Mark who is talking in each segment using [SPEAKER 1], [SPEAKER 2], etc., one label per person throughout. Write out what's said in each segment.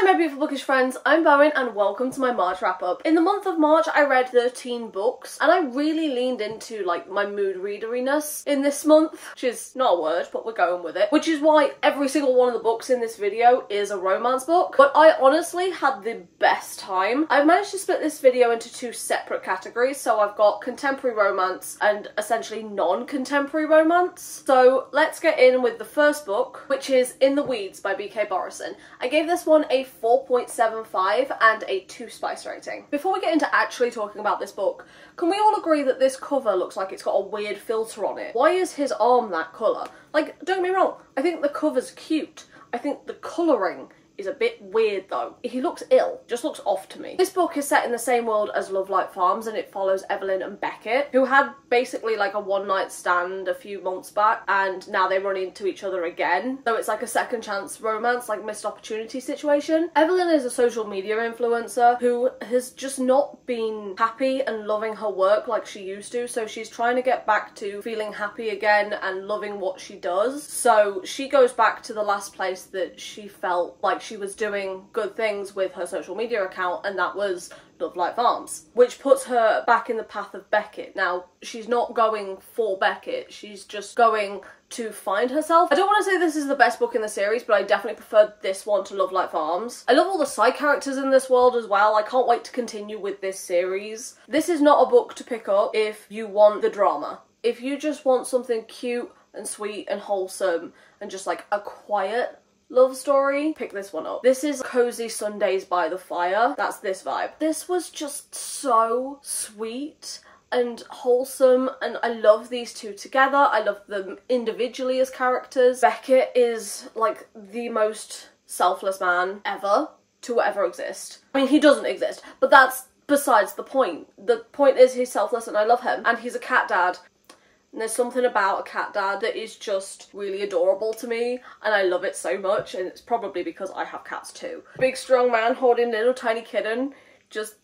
[SPEAKER 1] Hi my beautiful bookish friends, I'm Bowen and welcome to my March wrap up. In the month of March I read 13 books and I really leaned into like my mood readeriness in this month, which is not a word but we're going with it, which is why every single one of the books in this video is a romance book. But I honestly had the best time. I've managed to split this video into two separate categories, so I've got contemporary romance and essentially non-contemporary romance. So let's get in with the first book, which is In the Weeds by B.K. Borison. I gave this one a 4.75 and a 2 spice rating. Before we get into actually talking about this book, can we all agree that this cover looks like it's got a weird filter on it? Why is his arm that colour? Like, don't get me wrong, I think the cover's cute. I think the colouring is a bit weird though. He looks ill, just looks off to me. This book is set in the same world as Love Like Farms and it follows Evelyn and Beckett, who had basically like a one-night stand a few months back and now they run into each other again. So it's like a second chance romance, like missed opportunity situation. Evelyn is a social media influencer who has just not been happy and loving her work like she used to, so she's trying to get back to feeling happy again and loving what she does. So she goes back to the last place that she felt like she was doing good things with her social media account, and that was Love Like Farms, which puts her back in the path of Beckett. Now, she's not going for Beckett, she's just going to find herself. I don't want to say this is the best book in the series, but I definitely preferred this one to Love Like Farms. I love all the side characters in this world as well. I can't wait to continue with this series. This is not a book to pick up if you want the drama. If you just want something cute and sweet and wholesome and just like a quiet love story, pick this one up. This is Cozy Sundays by the Fire. That's this vibe. This was just so sweet and wholesome and I love these two together. I love them individually as characters. Beckett is like the most selfless man ever to ever exist. I mean, he doesn't exist, but that's besides the point. The point is he's selfless and I love him, and he's a cat dad. And there's something about a cat dad that is just really adorable to me and I love it so much, and it's probably because I have cats too. Big strong man holding a little tiny kitten just,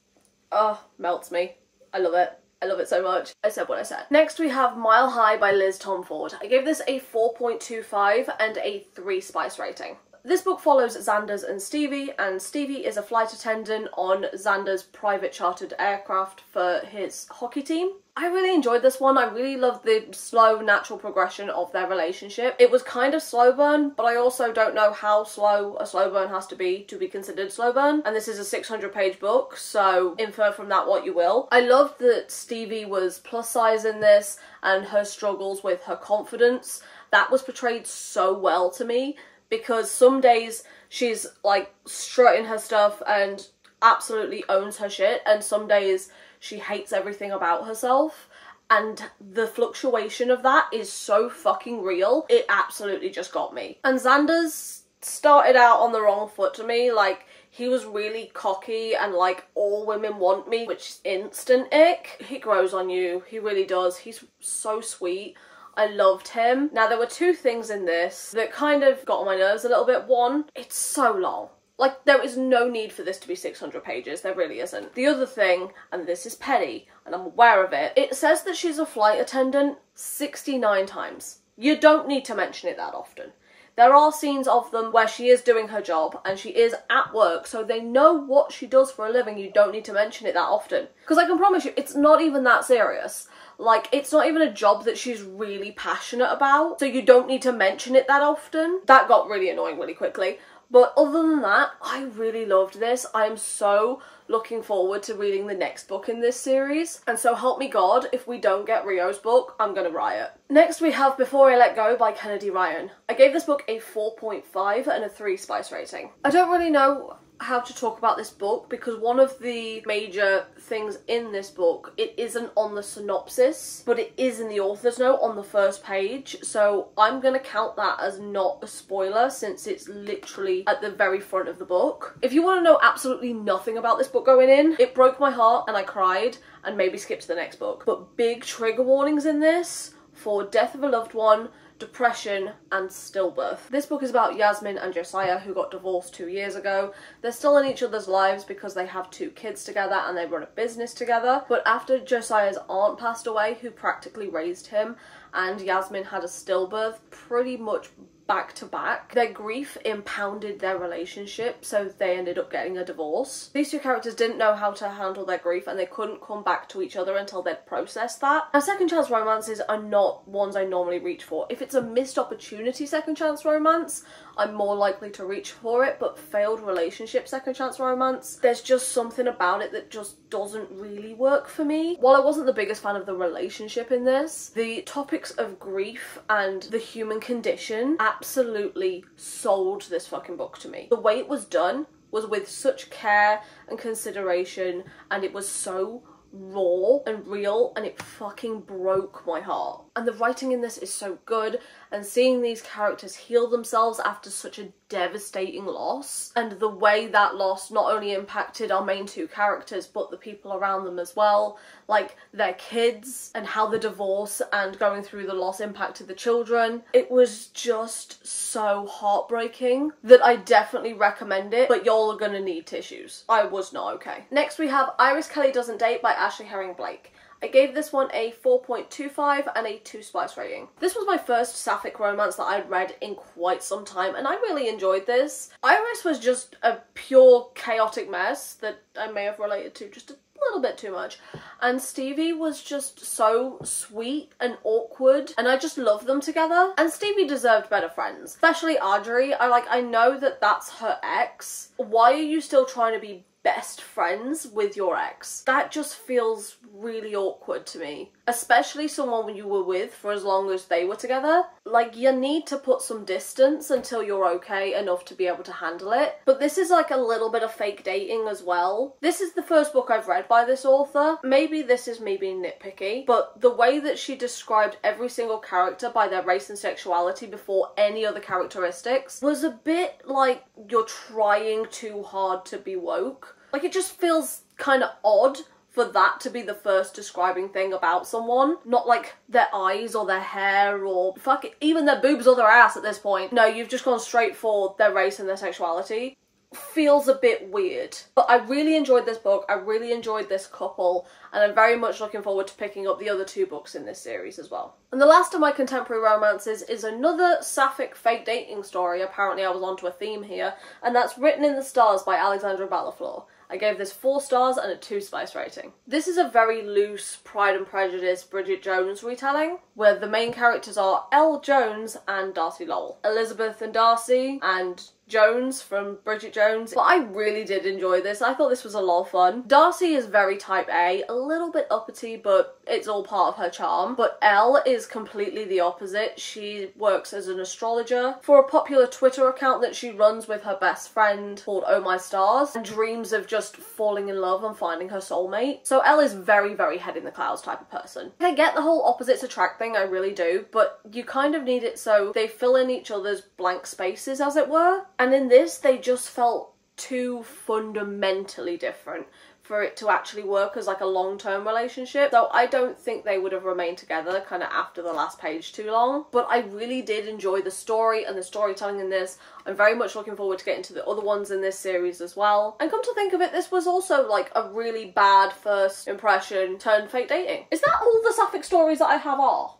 [SPEAKER 1] melts me. I love it. I love it so much. I said what I said. Next we have Mile High by Liz Tomford. I gave this a 4.25 and a 3 spice rating. This book follows Xander's and Stevie is a flight attendant on Xander's private chartered aircraft for his hockey team. I really enjoyed this one. I really loved the slow, natural progression of their relationship. It was kind of slow burn, but I also don't know how slow a slow burn has to be considered slow burn. And this is a 600-page book, so infer from that what you will. I loved that Stevie was plus size in this and her struggles with her confidence. That was portrayed so well to me, because some days she's like strutting her stuff and absolutely owns her shit, and some days she hates everything about herself, and the fluctuation of that is so fucking real. It absolutely just got me. And Xander's started out on the wrong foot to me. Like, he was really cocky and like, all women want me, which is instant ick. He grows on you, he really does. He's so sweet. I loved him. Now, there were two things in this that kind of got on my nerves a little bit. One, it's so long. Like, there is no need for this to be 600 pages, there really isn't. The other thing, and this is petty, and I'm aware of it, it says that she's a flight attendant 69 times. You don't need to mention it that often. There are scenes of them where she is doing her job and she is at work, so they know what she does for a living. You don't need to mention it that often. Because I can promise you, it's not even that serious. Like, it's not even a job that she's really passionate about, so you don't need to mention it that often. That got really annoying really quickly. But other than that, I really loved this. I am so looking forward to reading the next book in this series. And so help me God, if we don't get Rio's book, I'm gonna riot. Next we have Before I Let Go by Kennedy Ryan. I gave this book a 4.5 and a 3 spice rating. I don't really know how to talk about this book because one of the major things in this book, it isn't on the synopsis, but it is in the author's note on the first page, so I'm gonna count that as not a spoiler since it's literally at the very front of the book. If you want to know absolutely nothing about this book going in, it broke my heart and I cried, and maybe skip to the next book. But big trigger warnings in this for death of a loved one, depression and stillbirth. This book is about Yasmin and Josiah, who got divorced 2 years ago. They're still in each other's lives because they have 2 kids together and they run a business together. But after Josiah's aunt passed away, who practically raised him, and Yasmin had a stillbirth, pretty much back to back. Their grief impounded their relationship, so they ended up getting a divorce. These two characters didn't know how to handle their grief, and they couldn't come back to each other until they'd processed that. Now, second chance romances are not ones I normally reach for. If it's a missed opportunity second chance romance, I'm more likely to reach for it, but failed relationship second chance romance, there's just something about it that just doesn't really work for me. While I wasn't the biggest fan of the relationship in this, the topics of grief and the human condition absolutely sold this fucking book to me. The way it was done was with such care and consideration, and it was so raw and real, and it fucking broke my heart. And the writing in this is so good, and seeing these characters heal themselves after such a devastating loss, and the way that loss not only impacted our main two characters but the people around them as well, like their kids, and how the divorce and going through the loss impacted the children. It was just so heartbreaking that I definitely recommend it, but y'all are gonna need tissues. I was not okay. Next we have Iris Kelly Doesn't Date by Ashley Herring Blake. I gave this one a 4.25 and a 2 spice rating. This was my first sapphic romance that I'd read in quite some time, and I really enjoyed this. Iris was just a pure chaotic mess that I may have related to just a little bit too much, and Stevie was just so sweet and awkward, and I just loved them together. And Stevie deserved better friends, especially Audrey. I know that that's her ex. Why are you still trying to be best friends with your ex? That just feels really awkward to me, especially someone you were with for as long as they were together. Like, you need to put some distance until you're okay enough to be able to handle it. But this is like a little bit of fake dating as well. This is the first book I've read by this author. Maybe this is me being nitpicky, but the way that she described every single character by their race and sexuality before any other characteristics was a bit like you're trying too hard to be woke. Like, it just feels kind of odd for that to be the first describing thing about someone. Not like their eyes or their hair or fuck it, even their boobs or their ass at this point. No, you've just gone straight for their race and their sexuality. Feels a bit weird. But I really enjoyed this book, I really enjoyed this couple, and I'm very much looking forward to picking up the other two books in this series as well. And the last of my contemporary romances is another sapphic fake dating story. Apparently I was onto a theme here, and that's Written in the Stars by Alexandra Ballafleur. I gave this 4 stars and a 2 spice rating. This is a very loose Pride and Prejudice Bridget Jones retelling, where the main characters are Elle Jones and Darcy Lowell. Elizabeth and Darcy and Jones from Bridget Jones. But I really did enjoy this. I thought this was a lot of fun. Darcy is very type A, a little bit uppity, but it's all part of her charm. But Elle is completely the opposite. She works as an astrologer for a popular Twitter account that she runs with her best friend called Oh My Stars, and dreams of just falling in love and finding her soulmate. So Elle is very, very head in the clouds type of person. I get the whole opposites attract thing, I really do, but you kind of need it so they fill in each other's blank spaces, as it were. And in this, they just felt too fundamentally different for it to actually work as like a long-term relationship. So I don't think they would have remained together kind of after the last page too long. But I really did enjoy the story and the storytelling in this. I'm very much looking forward to getting to the other ones in this series as well. And come to think of it, this was also like a really bad first impression turned fake dating. Is that all the sapphic stories that I have are?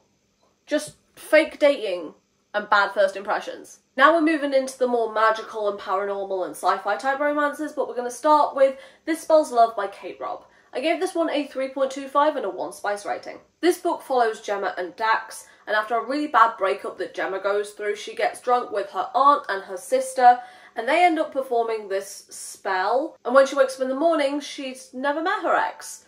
[SPEAKER 1] Just fake dating and bad first impressions? Now we're moving into the more magical and paranormal and sci-fi type romances, but we're going to start with This Spells Love by Kate Robb. I gave this one a 3.25 and a 1 spice rating. This book follows Gemma and Dax, and after a really bad breakup that Gemma goes through, she gets drunk with her aunt and her sister, and they end up performing this spell, and when she wakes up in the morning, she's never met her ex,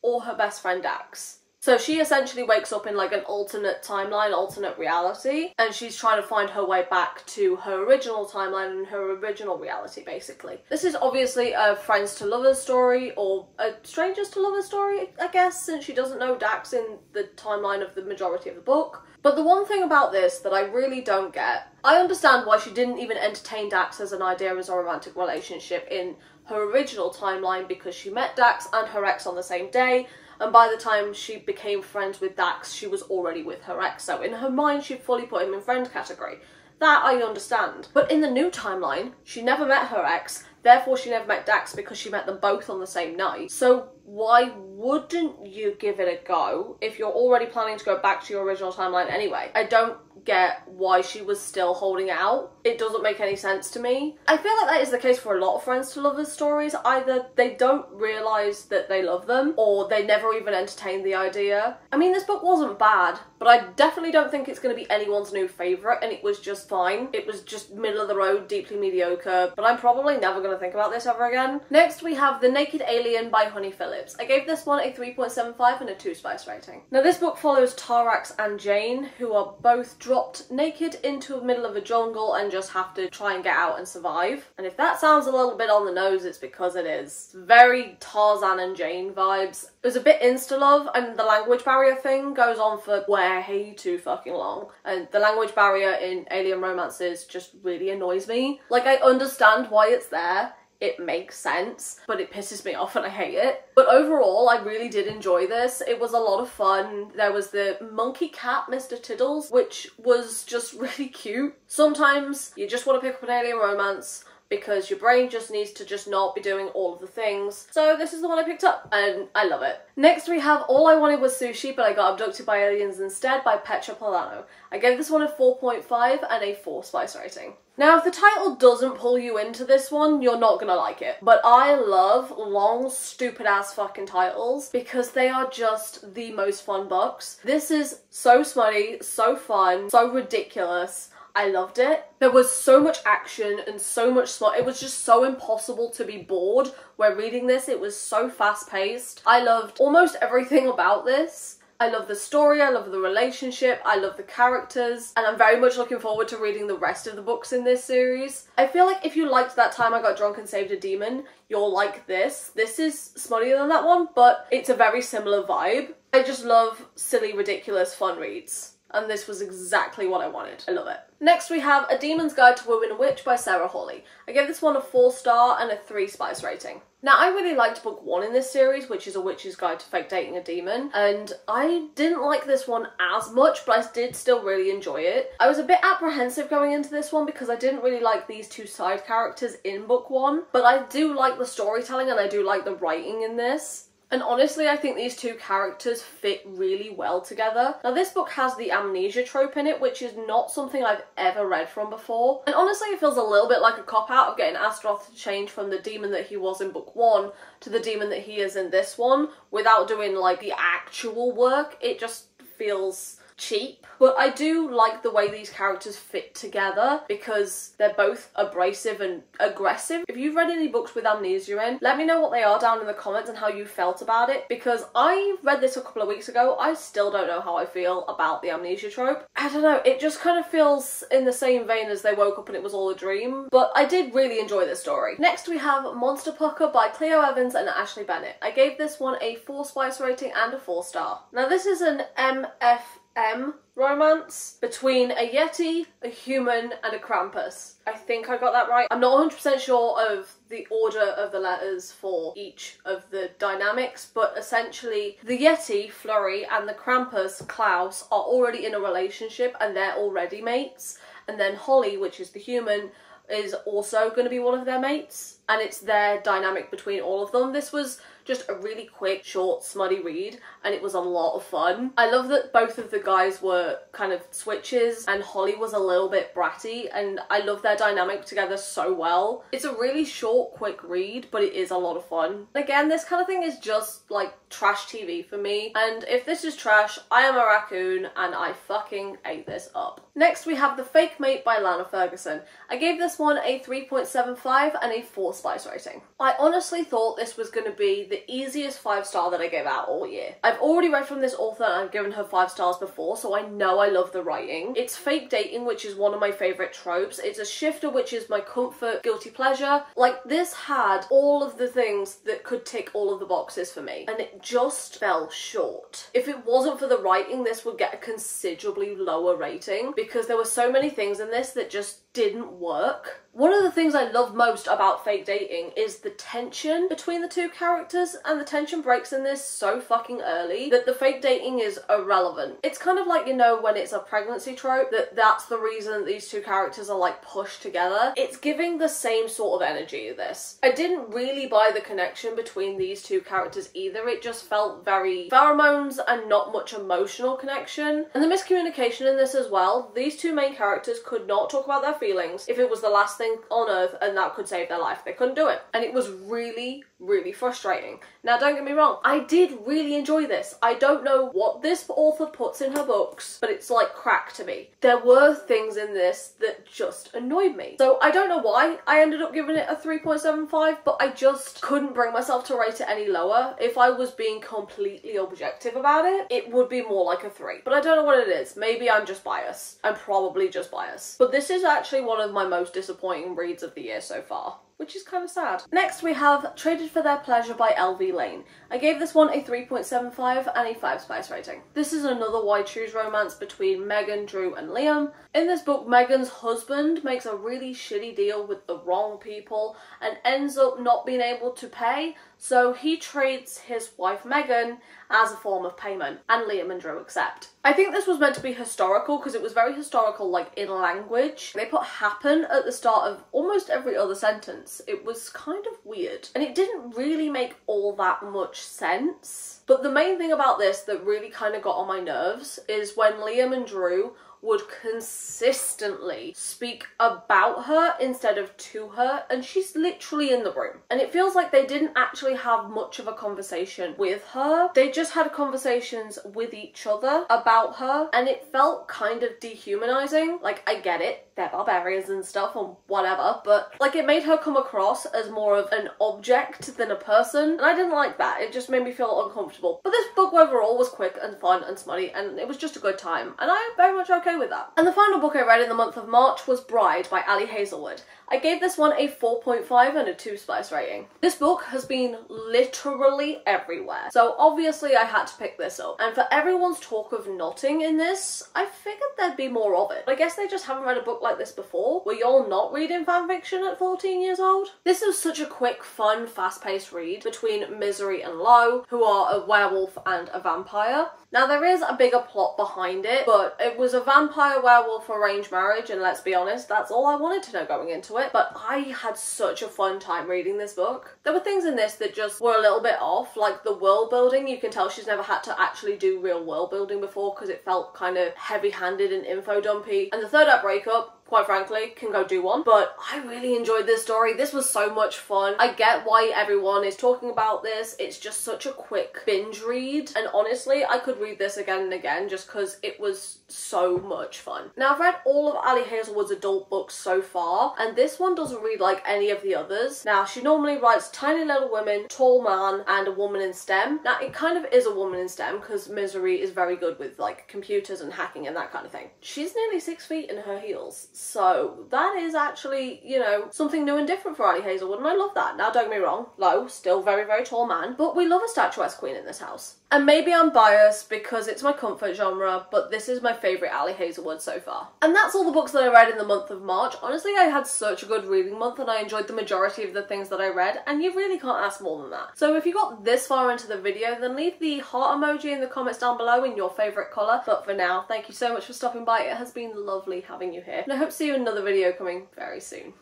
[SPEAKER 1] or her best friend Dax. So she essentially wakes up in like an alternate timeline, alternate reality, and she's trying to find her way back to her original timeline and her original reality, basically. This is obviously a friends to lovers story, or a strangers to lovers story, I guess, since she doesn't know Dax in the timeline of the majority of the book. But the one thing about this that I really don't get, I understand why she didn't even entertain Dax as an idea as a romantic relationship in her original timeline, because she met Dax and her ex on the same day, and by the time she became friends with Dax, she was already with her ex, so in her mind she fully put him in friend category. That I understand. But in the new timeline, she never met her ex, therefore she never met Dax because she met them both on the same night. So why wouldn't you give it a go if you're already planning to go back to your original timeline anyway? I don't get why she was still holding out. It doesn't make any sense to me. I feel like that is the case for a lot of friends to lovers stories. Either they don't realise that they love them, or they never even entertained the idea. I mean, this book wasn't bad, but I definitely don't think it's going to be anyone's new favourite, and it was just fine. It was just middle of the road, deeply mediocre, but I'm probably never going to think about this ever again. Next we have The Naked Alien by Honey Phillips. I gave this one a 3.75 and a 2 spice rating. Now this book follows Tarax and Jane, who are both dropped naked into the middle of a jungle and just have to try and get out and survive. And if that sounds a little bit on the nose, it's because it is. Very Tarzan and Jane vibes. It was a bit insta-love, and the language barrier thing goes on for way too fucking long. And the language barrier in alien romances just really annoys me. Like, I understand why it's there. It makes sense, but it pisses me off and I hate it. But overall, I really did enjoy this. It was a lot of fun. There was the monkey cat, Mr. Tiddles, which was just really cute. Sometimes you just want to pick up an alien romance because your brain just needs to just not be doing all of the things. So this is the one I picked up, and I love it. Next we have All I Wanted Was Sushi, But I Got Abducted by Aliens Instead by Petra Polano. I gave this one a 4.5 and a 4 spice rating. Now, if the title doesn't pull you into this one, you're not gonna like it. But I love long, stupid-ass fucking titles because they are just the most fun books. This is so smutty, so fun, so ridiculous. I loved it. There was so much action and so much smut. It was just so impossible to be bored when reading this. It was so fast-paced. I loved almost everything about this. I love the story, I love the relationship, I love the characters, and I'm very much looking forward to reading the rest of the books in this series. I feel like if you liked That Time I Got Drunk and Saved a Demon, you'll like this. This is smuttier than that one, but it's a very similar vibe. I just love silly, ridiculous, fun reads. And this was exactly what I wanted. I love it. Next we have A Demon's Guide to Wooing a Witch by Sarah Hawley. I gave this one a 4-star and a 3 spice rating. Now, I really liked book 1 in this series, which is A Witch's Guide to Fake Dating a Demon, and I didn't like this one as much, but I did still really enjoy it. I was a bit apprehensive going into this one because I didn't really like these two side characters in book 1, but I do like the storytelling and I do like the writing in this. And honestly, I think these two characters fit really well together. Now, this book has the amnesia trope in it, which is not something I've ever read from before. And honestly, it feels a little bit like a cop-out of getting Astaroth to change from the demon that he was in book 1 to the demon that he is in this one without doing, like, the actual work. It just feels cheap. But I do like the way these characters fit together because they're both abrasive and aggressive. If you've read any books with amnesia in, let me know what they are down in the comments and how you felt about it, because I read this a couple of weeks ago. I still don't know how I feel about the amnesia trope. I don't know, it just kind of feels in the same vein as they woke up and it was all a dream, but I did really enjoy this story. Next we have Monster Pucker by Cleo Evans and Ashley Bennett. I gave this one a 4 spice rating and a 4-star. Now this is an MFM romance between a Yeti, a human, and a Krampus. I think I got that right. I'm not 100% sure of the order of the letters for each of the dynamics, but essentially the Yeti, Flurry, and the Krampus, Klaus, are already in a relationship and they're already mates. And then Holly, which is the human, is also going to be one of their mates, and it's their dynamic between all of them. This was just a really quick, short, smutty read, and it was a lot of fun. I love that both of the guys were kind of switches, and Holly was a little bit bratty, and I love their dynamic together so well. It's a really short, quick read, but it is a lot of fun. Again, this kind of thing is just like trash TV for me, and if this is trash, I am a raccoon, and I fucking ate this up. Next, we have The Fake Mate by Lana Ferguson. I gave this one a 3.75 and a 4 spice rating. I honestly thought this was going to be the easiest 5-star that I gave out all year. I've already read from this author and I've given her 5 stars before, so I know I love the writing. It's fake dating, which is one of my favourite tropes. It's a shifter, which is my comfort, guilty pleasure. Like, this had all of the things that could tick all of the boxes for me, and it just fell short. If it wasn't for the writing, this would get a considerably lower rating because there were so many things in this that just didn't work. One of the things I love most about fake dating is the tension between the two characters, and the tension breaks in this so fucking early that the fake dating is irrelevant. It's kind of like, you know, when it's a pregnancy trope, that's the reason these two characters are like pushed together. It's giving the same sort of energy of this. I didn't really buy the connection between these two characters either. It just felt very pheromones and not much emotional connection. And the miscommunication in this as well. These two main characters could not talk about their feelings if it was the last thing on earth and that could save their life. They couldn't do it. And it was really, really frustrating. Now, don't get me wrong, I did really enjoy this. I don't know what this author puts in her books, but it's like crack to me. There were things in this that just annoyed me. So I don't know why I ended up giving it a 3.75, but I just couldn't bring myself to rate it any lower. If I was being completely objective about it, it would be more like a 3. But I don't know what it is. Maybe I'm just biased. I'm probably just biased. But this is actually one of my most disappointing reads of the year so far, which is kind of sad. Next we have Traded for Their Pleasure by LV Lane. I gave this one a 3.75 and a 5 spice rating. This is another Why Choose romance between Megan, Drew and Liam. In this book, Megan's husband makes a really shitty deal with the wrong people and ends up not being able to pay, so he trades his wife Megan as a form of payment, and Liam and Drew accept. I think this was meant to be historical because it was very historical, like in language. They put happen at the start of almost every other sentence. It was kind of weird, and it didn't really make all that much sense. But the main thing about this that really kind of got on my nerves is when Liam and Drew would consistently speak about her instead of to her, and she's literally in the room. And it feels like they didn't actually have much of a conversation with her. They just had conversations with each other about her, and it felt kind of dehumanizing. Like, I get it, they're barbarians and stuff and whatever, but like it made her come across as more of an object than a person, and I didn't like that. It just made me feel uncomfortable. But this book overall was quick and fun and smutty, and it was just a good time, and I'm very much okay with that. And the final book I read in the month of March was Bride by Ali Hazelwood. I gave this one a 4.5 and a 2 spice rating. This book has been literally everywhere, so obviously I had to pick this up. And for everyone's talk of knotting in this, I figured there'd be more of it. I guess they just haven't read a book like this before. Were y'all not reading fanfiction at 14 years old? This was such a quick, fun, fast-paced read between Misery and Lo, who are a werewolf and a vampire. Now, there is a bigger plot behind it, but it was a vampire-werewolf arranged marriage, and let's be honest, that's all I wanted to know going into it. But I had such a fun time reading this book. There were things in this that just were a little bit off, like the world building. You can tell she's never had to actually do real world building before because it felt kind of heavy-handed and info dumpy. And the third act breakup, quite frankly, can go do one. But I really enjoyed this story. This was so much fun. I get why everyone is talking about this. It's just such a quick binge read. And honestly, I could read this again and again just because it was so much fun. Now, I've read all of Ali Hazelwood's adult books so far, and this one doesn't read like any of the others. Now, she normally writes Tiny Little Women, Tall Man, and A Woman in STEM. Now, it kind of is a woman in STEM because Misery is very good with like computers and hacking and that kind of thing. She's nearly 6 feet in her heels. So that is actually, you know, something new and different for Ali Hazelwood, and I love that. Now, don't get me wrong, Lo, still very, very tall man, but we love a statuesque queen in this house. And maybe I'm biased because it's my comfort genre, but this is my favourite Ali Hazelwood so far. And that's all the books that I read in the month of March. Honestly, I had such a good reading month and I enjoyed the majority of the things that I read, and you really can't ask more than that. So if you got this far into the video, then leave the heart emoji in the comments down below in your favourite colour. But for now, thank you so much for stopping by. It has been lovely having you here, and I hope to see you in another video coming very soon.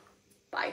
[SPEAKER 1] Bye.